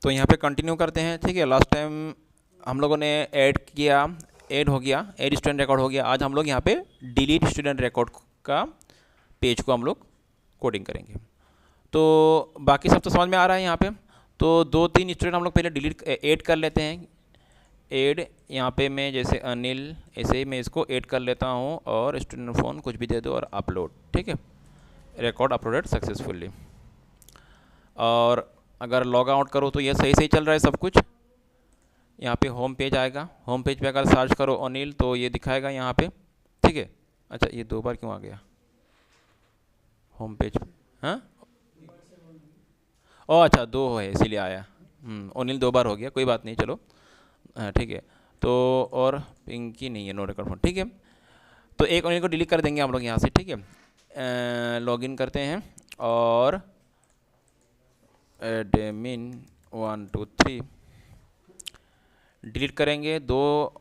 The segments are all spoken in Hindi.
तो यहाँ पे कंटिन्यू करते हैं। ठीक है, लास्ट टाइम हम लोगों ने ऐड किया, ऐड हो गया, ऐड स्टूडेंट रिकॉर्ड हो गया। आज हम लोग यहाँ पे डिलीट स्टूडेंट रिकॉर्ड का पेज को हम लोग कोडिंग करेंगे। तो बाकी सब तो समझ में आ रहा है यहाँ पे। तो 2-3 स्टूडेंट हम लोग पहले डिलीट ऐड कर लेते हैं। ऐड यहाँ पे मैं जैसे अनिल, ऐसे ही मैं इसको ऐड कर लेता हूँ और स्टूडेंट फ़ोन कुछ भी दे दो और अपलोड। ठीक है, रिकॉर्ड अपलोडेड सक्सेसफुली। और अगर लॉग आउट करो तो ये सही सही चल रहा है सब कुछ। यहाँ पे होम पेज आएगा, होम पेज पे अगर सर्च करो अनिल तो ये दिखाएगा यहाँ पे। ठीक है, अच्छा ये 2 बार क्यों आ गया होम पेज पे? हाँ, ओ अच्छा 2 है इसीलिए आया। अनिल 2 बार हो गया, कोई बात नहीं, चलो। हाँ ठीक है। तो और पिंकी नहीं है, नो रिकॉर्ड फोन। ठीक है, तो एक अनिल को डिलीट कर देंगे हम लोग यहाँ से। ठीक है, लॉगिन करते हैं और एडमिन 1 2 3 डिलीट करेंगे। 2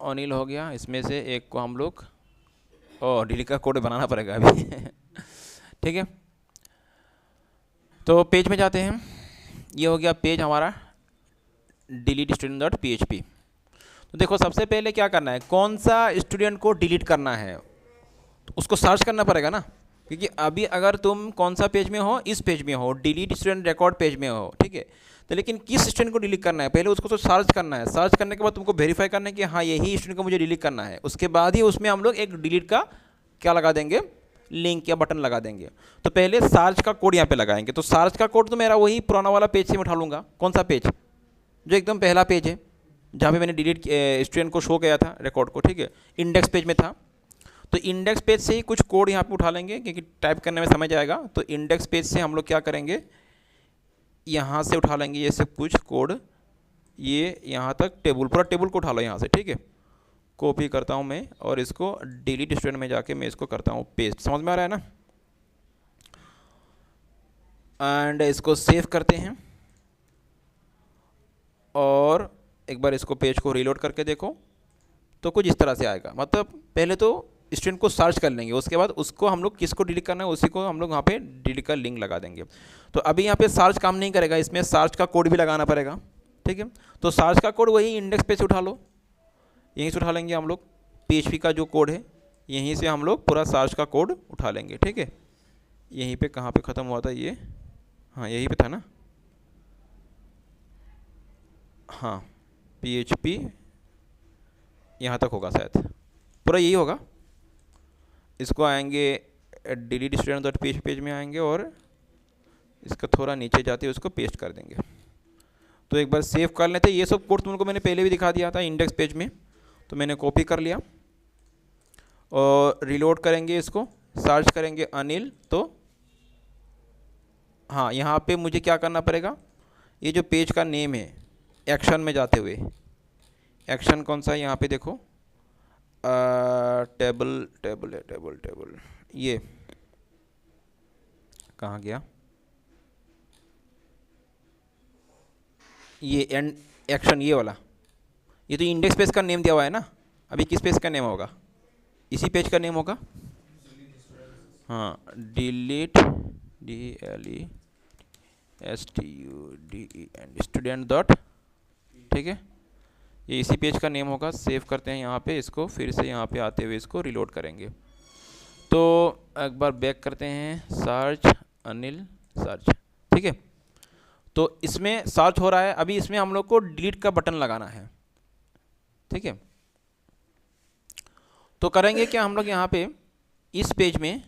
अनिल हो गया, इसमें से एक को हम लोग डिलीट का कोड बनाना पड़ेगा अभी। ठीक है, तो पेज में जाते हैं। ये हो गया पेज हमारा डिलीट स्टूडेंट डॉट PHP। तो देखो सबसे पहले क्या करना है, कौन सा स्टूडेंट को डिलीट करना है तो उसको सर्च करना पड़ेगा ना। क्योंकि अभी अगर तुम कौन सा पेज में हो, इस पेज में हो, डिलीट स्टूडेंट रिकॉर्ड पेज में हो। ठीक है, तो लेकिन किस स्टूडेंट को डिलीट करना है पहले उसको तो सर्च करना है। सर्च करने के बाद तुमको वेरीफाई करना है कि हाँ यही स्टूडेंट को मुझे डिलीट करना है। उसके बाद ही उसमें हम लोग एक डिलीट का क्या लगा देंगे, लिंक या बटन लगा देंगे। तो पहले सर्च का कोड यहाँ पे लगाएंगे। तो सर्च का कोड तो मेरा वही पुराना वाला पेज से मैं उठा लूँगा। कौन सा पेज? जो एकदम पहला पेज है जहाँ पे मैंने डिलीट स्टूडेंट को शो किया था रिकॉर्ड को। ठीक है, इंडेक्स पेज में था। तो इंडेक्स पेज से ही कुछ कोड यहाँ पे उठा लेंगे क्योंकि टाइप करने में समझ आएगा। तो इंडेक्स पेज से हम लोग क्या करेंगे, यहाँ से उठा लेंगे ये सब कुछ कोड, ये यहाँ तक टेबल, पूरा टेबल को उठा लो यहाँ से। ठीक है, कॉपी करता हूँ मैं और इसको डिलीट स्टूडेंट में जाके मैं इसको करता हूँ पेस्ट। समझ में आ रहा है ना? एंड इसको सेव करते हैं और एक बार इसको पेज को रीलोड करके देखो तो कुछ इस तरह से आएगा। मतलब पहले तो स्टूडेंट को सर्च कर लेंगे, उसके बाद उसको हम लोग किसको डिलीट करना है उसी को हम लोग वहाँ पे डिलीट का लिंक लगा देंगे। तो अभी यहाँ पे सर्च काम नहीं करेगा, इसमें सर्च का कोड भी लगाना पड़ेगा। ठीक है, तो सर्च का कोड वही इंडेक्स पे से उठा लो, यहीं से उठा लेंगे हम लोग। PHP का जो कोड है यहीं से हम लोग पूरा सर्च का कोड उठा लेंगे। ठीक है, यहीं पे कहाँ पे ख़त्म हुआ था ये? हाँ यहीं पे था ना। हाँ PHP यहाँ तक होगा शायद, पूरा यही होगा। इसको आएंगे delete student dot PHP page में आएंगे और इसका थोड़ा नीचे जाते हुए उसको पेस्ट कर देंगे। तो एक बार सेव कर लेते। ये सब कोड तुमको मैंने पहले भी दिखा दिया था इंडेक्स पेज में, तो मैंने कॉपी कर लिया और रिलोड करेंगे इसको, सर्च करेंगे अनिल। तो हाँ यहाँ पे मुझे क्या करना पड़ेगा, ये जो पेज का नेम है एक्शन में जाते हुए, एक्शन कौन सा है यहाँ पे देखो, टेबल टेबल है, टेबल टेबल, ये कहाँ गया, ये एंड एक्शन ये वाला। ये तो इंडेक्स पेज का नेम दिया हुआ है ना। अभी किस पेज का नेम होगा? इसी पेज का नेम होगा। हाँ डिलीट DLESTUDENT स्टूडेंट डॉट। ठीक है, ये इसी पेज का नेम होगा। सेव करते हैं यहाँ पे इसको, फिर से यहाँ पे आते हुए इसको रिलोड करेंगे। तो एक बार बैक करते हैं, सर्च अनिल सर्च। ठीक है, तो इसमें सर्च हो रहा है। अभी इसमें हम लोग को डिलीट का बटन लगाना है। ठीक है, तो करेंगे क्या हम लोग, यहाँ पे इस पेज में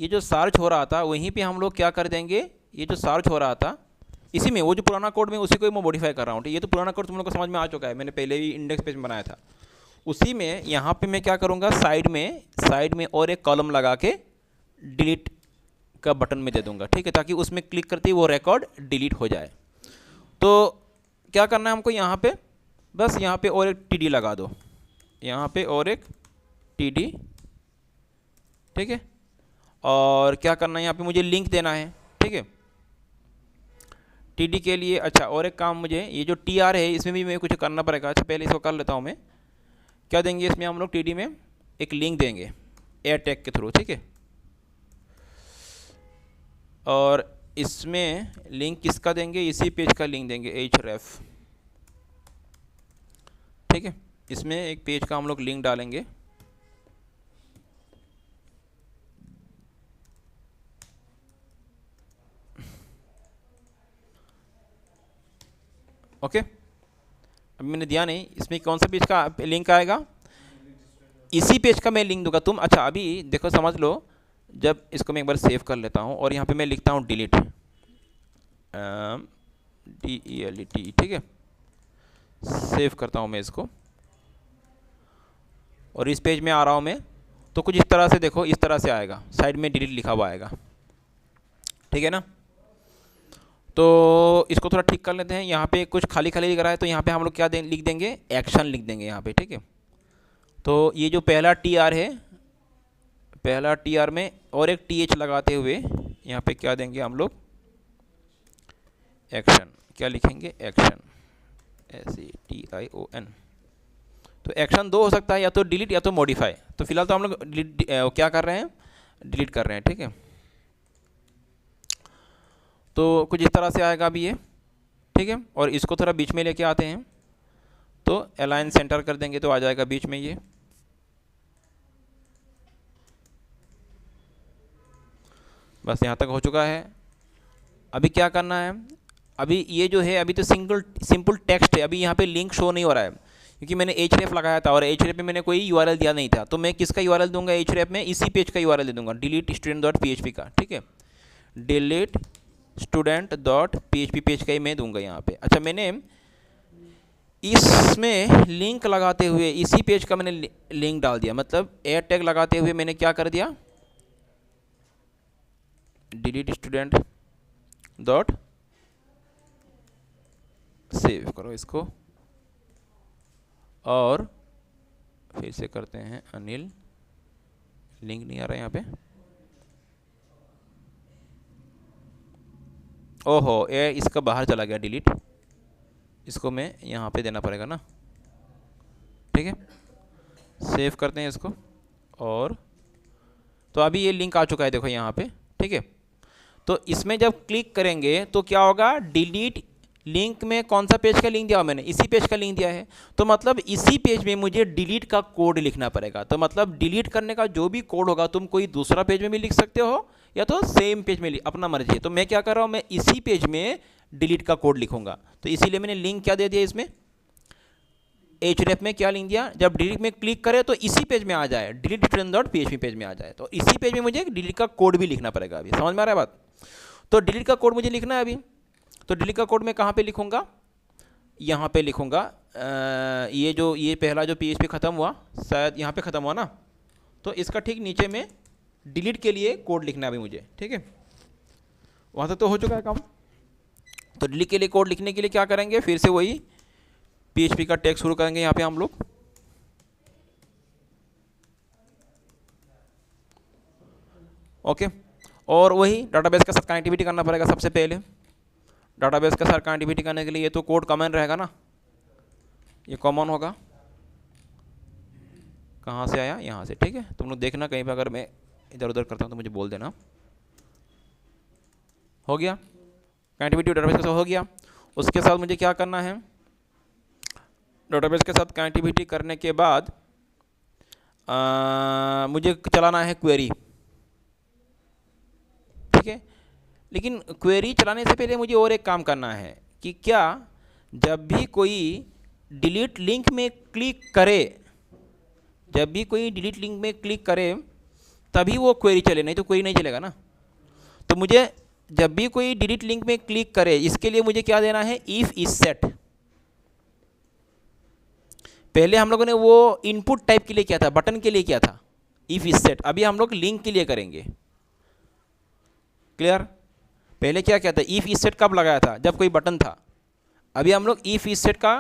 ये जो सर्च हो रहा था वहीं पे हम लोग क्या कर देंगे, ये जो सर्च हो रहा था इसी में, वो जो पुराना कोड में उसी को मैं मॉडिफाई कर रहा हूँ। ये तो पुराना कोड तुम लोग को समझ में आ चुका है, मैंने पहले ही इंडेक्स पेज में बनाया था। उसी में यहाँ पे मैं क्या करूँगा, साइड में और एक कॉलम लगा के डिलीट का बटन में दे दूँगा। ठीक है, ताकि उसमें क्लिक करते ही वो रिकॉर्ड डिलीट हो जाए। तो क्या करना है हमको, यहाँ पे बस यहाँ पे और एक TD लगा दो, यहाँ पे और एक TD। ठीक है, और क्या करना है, यहाँ पे मुझे लिंक देना है। ठीक है, TD के लिए अच्छा और एक काम, मुझे ये जो TR है इसमें भी मैं कुछ करना पड़ेगा। अच्छा पहले इसको कर लेता हूँ मैं। क्या देंगे इसमें हम लोग, TD में एक लिंक देंगे एयर टैग के थ्रू। ठीक है, और इसमें लिंक किसका देंगे, इसी पेज का लिंक देंगे, href। ठीक है, इसमें एक पेज का हम लोग लिंक डालेंगे। ओके, अभी मैंने दिया नहीं, इसमें कौन सा पेज का लिंक आएगा, इसी पेज का मैं लिंक दूंगा। तुम अच्छा अभी देखो समझ लो, जब इसको मैं एक बार सेव कर लेता हूँ और यहाँ पे मैं लिखता हूँ डिलीट, DELET, ठीक है, सेव करता हूँ मैं इसको और इस पेज में आ रहा हूँ मैं, तो कुछ इस तरह से देखो, इस तरह से आएगा, साइड में डिलीट लिखा हुआ आएगा। ठीक है ना, तो इसको थोड़ा ठीक कर लेते हैं। यहाँ पे कुछ खाली खाली लिख रहा है, तो यहाँ पे हम लोग क्या लिख देंगे, एक्शन लिख देंगे यहाँ पे। ठीक है, तो ये जो पहला TR है, पहला TR में और एक TH लगाते हुए यहाँ पे क्या देंगे हम लोग, एक्शन। क्या लिखेंगे, एक्शन, SETION। तो एक्शन दो हो सकता है, या तो डिलीट या तो मॉडिफाई। तो फिलहाल तो हम लोग डिलीट क्या कर रहे हैं, डिलीट कर रहे हैं। ठीक है, तो कुछ इस तरह से आएगा अभी ये। ठीक है, और इसको थोड़ा बीच में लेके आते हैं, तो अलाइन सेंटर कर देंगे तो आ जाएगा बीच में ये। बस यहाँ तक हो चुका है। अभी क्या करना है, अभी ये जो है, अभी तो सिंपल टेक्स्ट है, अभी यहाँ पे लिंक शो नहीं हो रहा है क्योंकि मैंने href लगाया था और href में मैंने कोई URL दिया नहीं था। तो मैं किसका URL दूंगा href में, इसी पेज का URL दे दूंगा, delete student.php का। ठीक है, delete student.php पेज का ही मैं दूंगा यहाँ पे। अच्छा, मैंने इसमें लिंक लगाते हुए इसी पेज का मैंने लिंक डाल दिया, मतलब एड टैग लगाते हुए मैंने क्या कर दिया, delete student डॉट, सेव करो इसको और फिर से करते हैं अनिल, लिंक नहीं आ रहा यहाँ पे, ओहो ये इसका बाहर चला गया डिलीट, इसको मैं यहाँ पे देना पड़ेगा ना। ठीक है, सेव करते हैं इसको और तो अभी ये लिंक आ चुका है देखो यहाँ पे। ठीक है, तो इसमें जब क्लिक करेंगे तो क्या होगा, डिलीट लिंक में कौन सा पेज का लिंक दिया, मैंने इसी पेज का लिंक दिया है, तो मतलब इसी पेज में मुझे डिलीट का कोड लिखना पड़ेगा। तो मतलब डिलीट करने का जो भी कोड होगा, तुम कोई दूसरा पेज में भी लिख सकते हो या तो सेम पेज में, अपना मर्जी है। तो मैं क्या कर रहा हूँ, मैं इसी पेज में डिलीट का कोड लिखूंगा, तो इसीलिए मैंने लिंक क्या दे दिया इसमें, href में क्या लिंक दिया, जब डिलीट में क्लिक करे तो इसी पेज में आ जाए, delete पेज में आ जाए, तो इसी पेज में मुझे डिलीट का कोड भी लिखना पड़ेगा। अभी समझ में आ रहा है बात, तो डिलीट का कोड मुझे लिखना है अभी। तो डिलीट का कोड मैं कहाँ पे लिखूँगा, यहाँ पे लिखूँगा, ये पहला जो PHP ख़त्म हुआ, शायद यहाँ पे ख़त्म हुआ ना, तो इसका ठीक नीचे में डिलीट के लिए कोड लिखना है अभी मुझे। ठीक है, वहाँ तक तो हो चुका है काम। तो डिलीट के लिए कोड लिखने के लिए क्या करेंगे, फिर से वही PHP का टैग शुरू करेंगे यहाँ पे हम लोग। ओके, और वही डाटाबेस के साथ कनेक्टिविटी करना पड़ेगा सबसे पहले। डाटाबेस के साथ कनेक्टिविटी करने के लिए ये तो कोड कॉमन रहेगा ना, ये कॉमन होगा। कहाँ से आया, यहाँ से। ठीक है, तुम लोग देखना कहीं पर अगर मैं इधर उधर करता हूँ तो मुझे बोल देना। हो गया कनेक्टिविटी डाटाबेस के साथ, हो गया। उसके साथ मुझे क्या करना है, डाटाबेस के साथ कनेक्टिविटी करने के बाद मुझे चलाना है क्वेरी। ठीक है, लेकिन क्वेरी चलाने से पहले मुझे और एक काम करना है कि क्या जब भी कोई डिलीट लिंक में क्लिक करे, जब भी कोई डिलीट लिंक में क्लिक करे तभी वो क्वेरी चले, नहीं तो क्वेरी नहीं चलेगा ना। तो मुझे जब भी कोई डिलीट लिंक में क्लिक करे, इसके लिए मुझे क्या देना है, इफ इज सेट। पहले हम लोगों ने वो इनपुट टाइप के लिए किया था, बटन के लिए किया था इफ इज सेट, अभी हम लोग लिंक के लिए करेंगे। क्लियर, पहले क्या किया था, इफ इज सेट कब लगाया था, जब कोई बटन था। अभी हम लोग इफ इज सेट का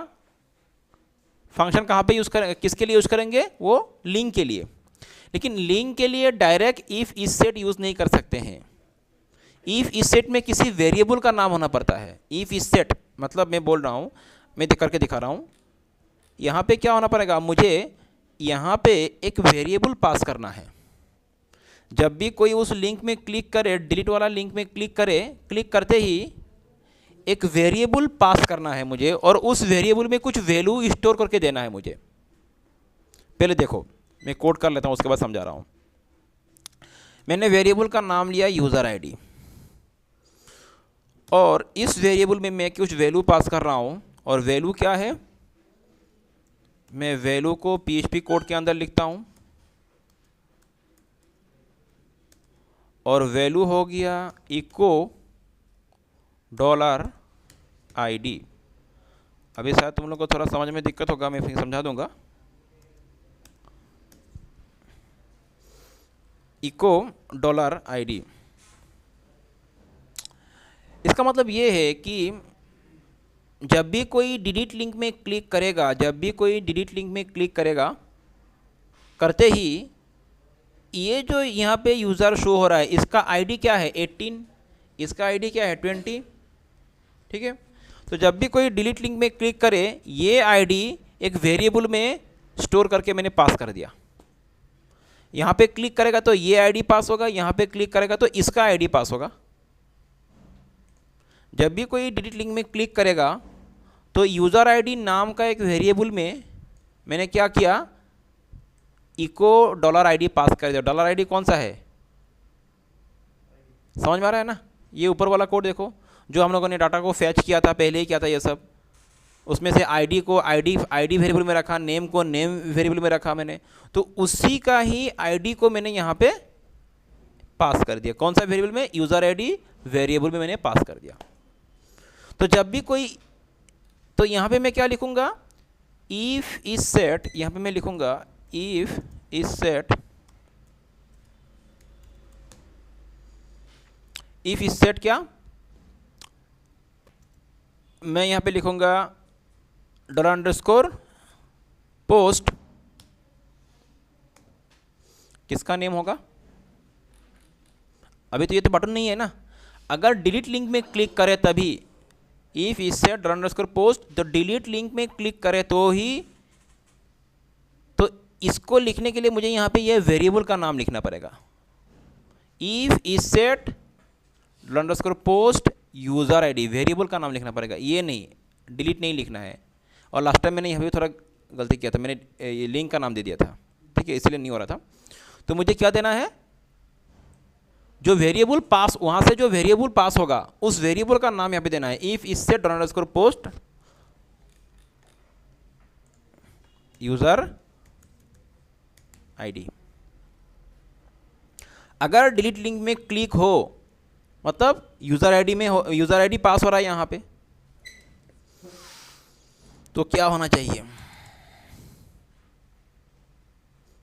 फंक्शन कहाँ पे यूज़ करेंगे, किसके लिए यूज़ करेंगे, वो लिंक के लिए। लेकिन लिंक के लिए direct if is set use नहीं कर सकते हैं। इफ इज सेट में किसी वेरिएबल का नाम होना पड़ता है। इफ इज सेट मतलब मैं बोल रहा हूँ, मैं करके दिखा रहा हूँ, यहाँ पे क्या होना पड़ेगा, मुझे यहाँ पे एक वेरिएबल पास करना है। जब भी कोई उस लिंक में क्लिक करे, डिलीट वाला लिंक में क्लिक करे, क्लिक करते ही एक वेरिएबल पास करना है मुझे और उस वेरिएबल में कुछ वैल्यू स्टोर करके देना है मुझे। पहले देखो मैं कोड कर लेता हूँ, उसके बाद समझा रहा हूँ। मैंने वेरिएबल का नाम लिया यूज़र आईडी और इस वेरिएबल में मैं कुछ वैल्यू पास कर रहा हूँ और वैल्यू क्या है, मैं वैल्यू को PHP कोड के अंदर लिखता हूँ और वैल्यू हो गया इको $ID। अभी शायद तुम लोग को थोड़ा समझ में दिक्कत होगा, मैं फिर समझा दूंगा। इको $ID, इसका मतलब ये है कि जब भी कोई डिलीट लिंक में क्लिक करेगा, जब भी कोई डिलीट लिंक में क्लिक करेगा, करते ही ये जो यहाँ पे यूज़र शो हो रहा है इसका आईडी क्या है 18, इसका आईडी क्या है 20, ठीक है। तो जब भी कोई डिलीट लिंक में क्लिक करे, ये आईडी एक वेरिएबल में स्टोर करके मैंने पास कर दिया। यहाँ पे क्लिक करेगा तो ये आईडी पास होगा, यहाँ पे क्लिक करेगा तो इसका आईडी पास होगा। जब भी कोई डिलीट लिंक में क्लिक करेगा तो यूज़र आईडी नाम का एक वेरिएबल में मैंने क्या किया, इको $ID पास कर दिया। $ID कौन सा है, समझ में आ रहा है ना? ये ऊपर वाला कोड देखो, जो हम लोगों ने डाटा को फैच किया था, पहले ही किया था ये सब। उसमें से आईडी को आईडी वेरिएबल में रखा, नेम को नेम वेरिएबल में रखा मैंने, तो उसी का ही आईडी को मैंने यहाँ पे पास कर दिया। कौन सा वेरिएबल में, यूज़र आईडी वेरिएबल में मैंने पास कर दिया। तो जब भी कोई, तो यहाँ पे मैं क्या लिखूँगा, इफ़ इज सेट, यहाँ पे मैं लिखूँगा if is set, if is set क्या, मैं यहाँ पे लिखूँगा $_पोस्ट, किसका नेम होगा, अभी तो ये तो बटन नहीं है ना। अगर डिलीट लिंक में क्लिक करे तभी, इफ इज सेट $_पोस्ट, तो डिलीट लिंक में क्लिक करे तो ही, तो इसको लिखने के लिए मुझे यहाँ पे ये वेरिएबल का नाम लिखना पड़ेगा। If is set $_post user ID, variable का नाम लिखना पड़ेगा, ये नहीं, डिलीट नहीं लिखना है। और लास्ट टाइम मैंने यहाँ पे थोड़ा गलती किया था, मैंने ये लिंक का नाम दे दिया था, ठीक है, इसलिए नहीं हो रहा था। तो मुझे क्या देना है, जो वेरिएबल पास, वहाँ से जो वेरिएबल पास होगा उस वेरिएबल का नाम यहाँ पे देना है। If is set $_post user ID. अगर डिलीट लिंक में क्लिक हो, मतलब यूज़र आईडी में हो, यूज़र आईडी पास हो रहा है यहाँ पे, तो क्या होना चाहिए,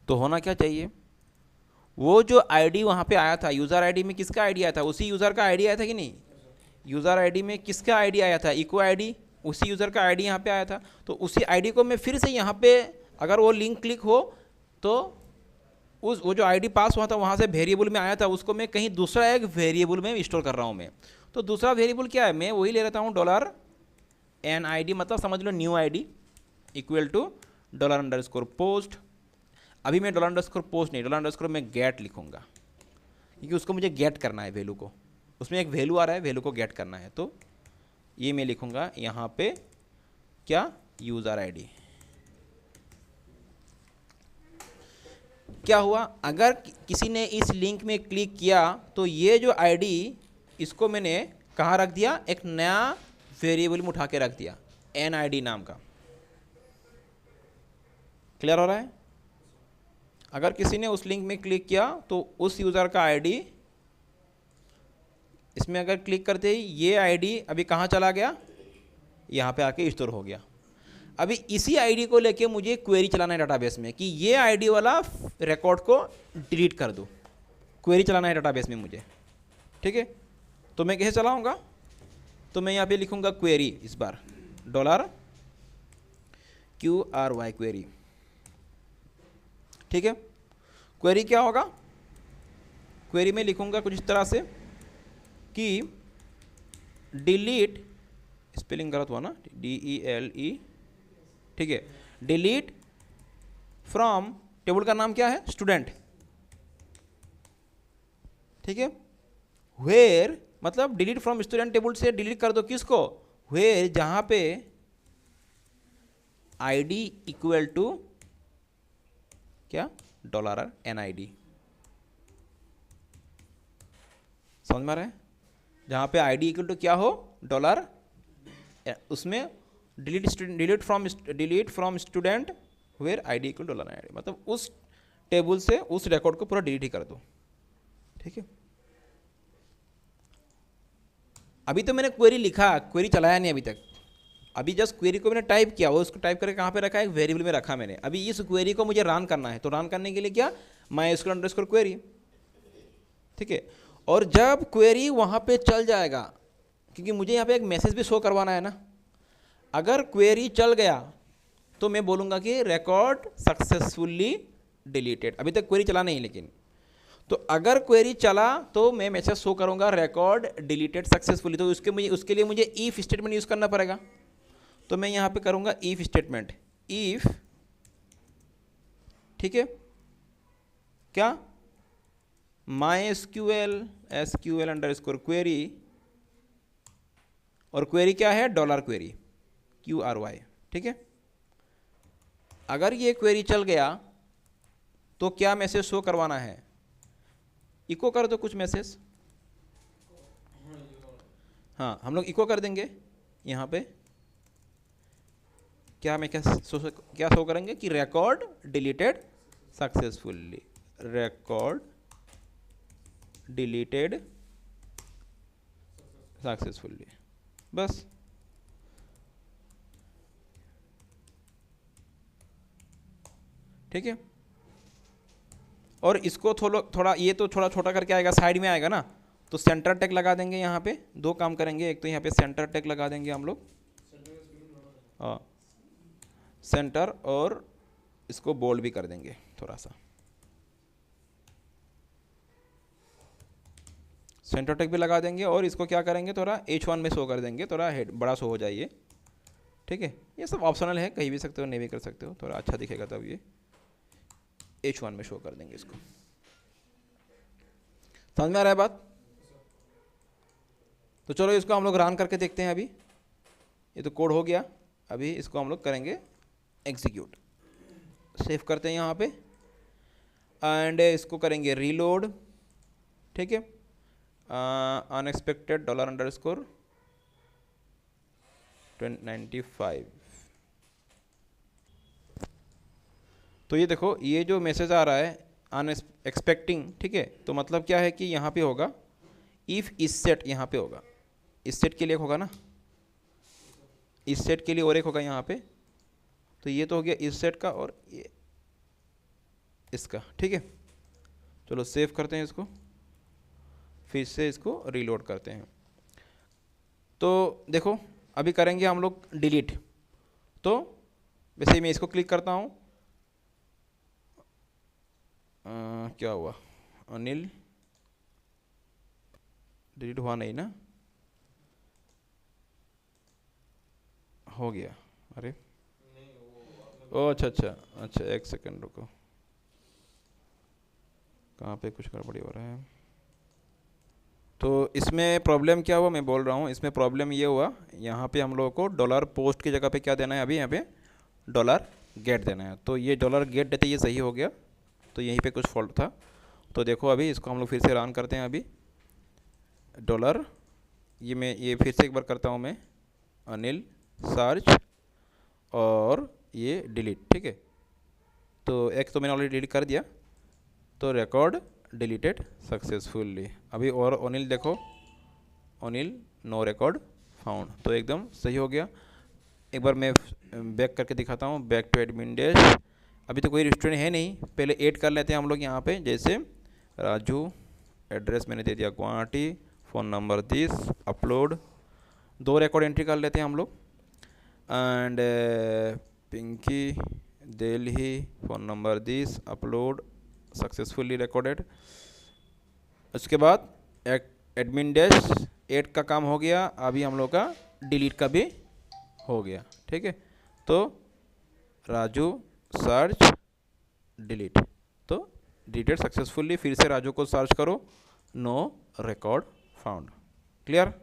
तो होना क्या चाहिए, वो जो आईडी वहाँ पे आया था, यूज़र आईडी में किसका आईडी आया था, उसी यूज़र का आईडी आया था कि नहीं। यूज़र आईडी में किसका आईडी आया था, इको आईडी, उसी यूज़र का आईडी यहाँ पे आया था। तो उसी आईडी को मैं फिर से यहाँ पे, अगर वो लिंक क्लिक हो तो वो जो आईडी पास हुआ था वहाँ से वेरिएबल में आया था, उसको मैं कहीं दूसरा एक वेरिएबल में स्टोर कर रहा हूँ मैं। तो दूसरा वेरिएबल क्या है, मैं वही ले लेता हूँ $NID, मतलब समझ लो न्यू आईडी इक्वल टू $_पोस्ट। अभी मैं $_पोस्ट नहीं, $_ मैं गेट लिखूँगा, क्योंकि उसको मुझे गेट करना है वैल्यू को, उसमें एक वैल्यू आ रहा है, वैल्यू को गेट करना है। तो ये मैं लिखूँगा यहाँ पे क्या, यूज़र आईडी। क्या हुआ, अगर किसी ने इस लिंक में क्लिक किया तो ये जो आईडी, इसको मैंने कहाँ रख दिया, एक नया वेरिएबल में उठा के रख दिया, NID नाम का। क्लियर हो रहा है? अगर किसी ने उस लिंक में क्लिक किया तो उस यूज़र का आईडी, इसमें अगर क्लिक करते ही ये आईडी अभी कहाँ चला गया, यहाँ पे आके स्टोर हो गया। अभी इसी आईडी को लेके मुझे क्वेरी चलाना है डाटाबेस में कि ये आईडी वाला रिकॉर्ड को डिलीट कर दो, क्वेरी चलाना है डाटाबेस में मुझे, ठीक है। तो मैं कैसे चलाऊँगा, तो मैं यहाँ पे लिखूँगा क्वेरी, इस बार $QRY क्वेरी, ठीक है। क्वेरी क्या होगा, क्वेरी में लिखूँगा कुछ इस तरह से कि डिलीट, स्पेलिंग गलत हुआ ना, DELE, ठीक है, डिलीट फ्रॉम, टेबल का नाम क्या है, स्टूडेंट, ठीक है। वेयर मतलब डिलीट फ्रॉम स्टूडेंट टेबल से डिलीट कर दो किसको, वेयर जहां पे आईडी इक्वल टू क्या, $NID। समझ में आ रहा है, जहां पे आईडी इक्वल टू क्या हो, डॉलर, उसमें delete from student where ID equal $NID, मतलब उस टेबल से उस रिकॉर्ड को पूरा डिलीट ही कर दो। ठीक है। अभी तो मैंने क्वेरी लिखा, क्वेरी चलाया नहीं अभी तक, अभी जस्ट क्वेरी को मैंने टाइप किया, वो उसको टाइप करके कहाँ पे रखा है, एक वेरिएबल में रखा मैंने। अभी इस क्वेरी को मुझे रन करना है, तो रन करने के लिए क्या, MySQL query। ठीक है। और जब क्वेरी वहाँ पे चल जाएगा, क्योंकि मुझे यहाँ पे एक मैसेज भी शो करवाना है ना, अगर क्वेरी चल गया तो मैं बोलूँगा कि रिकॉर्ड सक्सेसफुल्ली डिलीटेड। अभी तक क्वेरी चला नहीं लेकिन, तो अगर क्वेरी चला तो मैं मैसेज शो करूँगा रिकॉर्ड डिलीटेड सक्सेसफुली। तो उसके लिए मुझे इफ स्टेटमेंट यूज़ करना पड़ेगा। तो मैं यहाँ पे करूँगा इफ स्टेटमेंट, इफ, ठीक है, क्या, MySQL SQL_query, और क्वेरी क्या है, $query QRY। ठीक है। अगर ये क्वेरी चल गया तो क्या मैसेज शो करवाना है, इको कर दो कुछ मैसेज। हाँ, हम लोग इको कर देंगे यहाँ पे, क्या मैं क्या शो करेंगे कि record deleted successfully, record deleted successfully, बस। ठीक है। और इसको थोड़ा ये तो थोड़ा छोटा करके आएगा, साइड में आएगा ना, तो सेंटर टैग लगा देंगे यहाँ पे। दो काम करेंगे, एक तो यहाँ पे सेंटर टैग लगा देंगे हम लोग, हाँ सेंटर, और इसको बोल्ड भी कर देंगे थोड़ा सा, सेंटर टैग भी लगा देंगे। और इसको क्या करेंगे, थोड़ा H1 में शो कर देंगे, थोड़ा हेड बड़ा शो हो जाइए। ठीक है। ये सब ऑप्शनल है, कहीं भी सकते हो, नहीं भी कर सकते हो, थोड़ा अच्छा दिखेगा तब ये H1 में शो कर देंगे इसको। समझ में आ रहा है बात। तो चलो इसको हम लोग रन करके देखते हैं। अभी ये तो कोड हो गया, अभी इसको हम लोग करेंगे एग्जीक्यूट। सेव करते हैं यहाँ पे, एंड इसको करेंगे रीलोड। ठीक है। अनएक्सपेक्टेड $295। तो ये देखो, ये जो मैसेज आ रहा है अनएक्सपेक्टिंग, ठीक है, तो मतलब क्या है कि यहाँ पे होगा इफ़ इस सेट, यहाँ पे होगा इस सेट के लिए होगा ना, इस सेट के लिए और एक होगा यहाँ पे। तो ये तो हो गया इस सेट का, और ये इसका। ठीक है। चलो सेव करते हैं इसको, फिर से इसको रीलोड करते हैं। तो देखो अभी करेंगे हम लोग डिलीट। तो वैसे ही मैं इसको क्लिक करता हूँ, क्या हुआ, अनिल डिलीट हुआ नहीं ना, हो गया, अरे ओ अच्छा अच्छा अच्छा, एक सेकंड रुको, कहाँ पे कुछ गड़बड़ी हो रहा है। तो इसमें प्रॉब्लम क्या हुआ, मैं बोल रहा हूँ, इसमें प्रॉब्लम ये हुआ, यहाँ पे हम लोगों को डॉलर पोस्ट की जगह पे क्या देना है, अभी यहाँ पे $get देना है। तो ये $get देते ये सही हो गया, तो यहीं पे कुछ फॉल्ट था। तो देखो अभी इसको हम लोग फिर से रन करते हैं। अभी डॉलर, ये फिर से एक बार करता हूँ मैं, अनिल सर्च और ये डिलीट। ठीक है। तो एक तो मैंने ऑलरेडी डिलीट कर दिया, तो रिकॉर्ड डिलीटेड सक्सेसफुली। अभी और अनिल देखो, अनिल नो रिकॉर्ड फाउंड, तो एकदम सही हो गया। एक बार मैं बैक करके दिखाता हूँ, बैक टू एडमिन डैश। अभी तो कोई स्टूडेंट है नहीं, पहले ऐड कर लेते हैं हम लोग यहाँ पे, जैसे राजू, एड्रेस मैंने दे दिया Guwahati, phone number 30, upload, 2 record entry कर लेते हैं हम लोग, and Pinki Delhi, phone number 30, upload successfully recorded. उसके बाद एडमिन डैश ऐड का काम हो गया, अभी हम लोग का डिलीट का भी हो गया। ठीक है। तो राजू सर्च डिलीट, तो डिलीटेड सक्सेसफुली। फिर से राजू को सर्च करो, नो रिकॉर्ड फाउंड। क्लियर?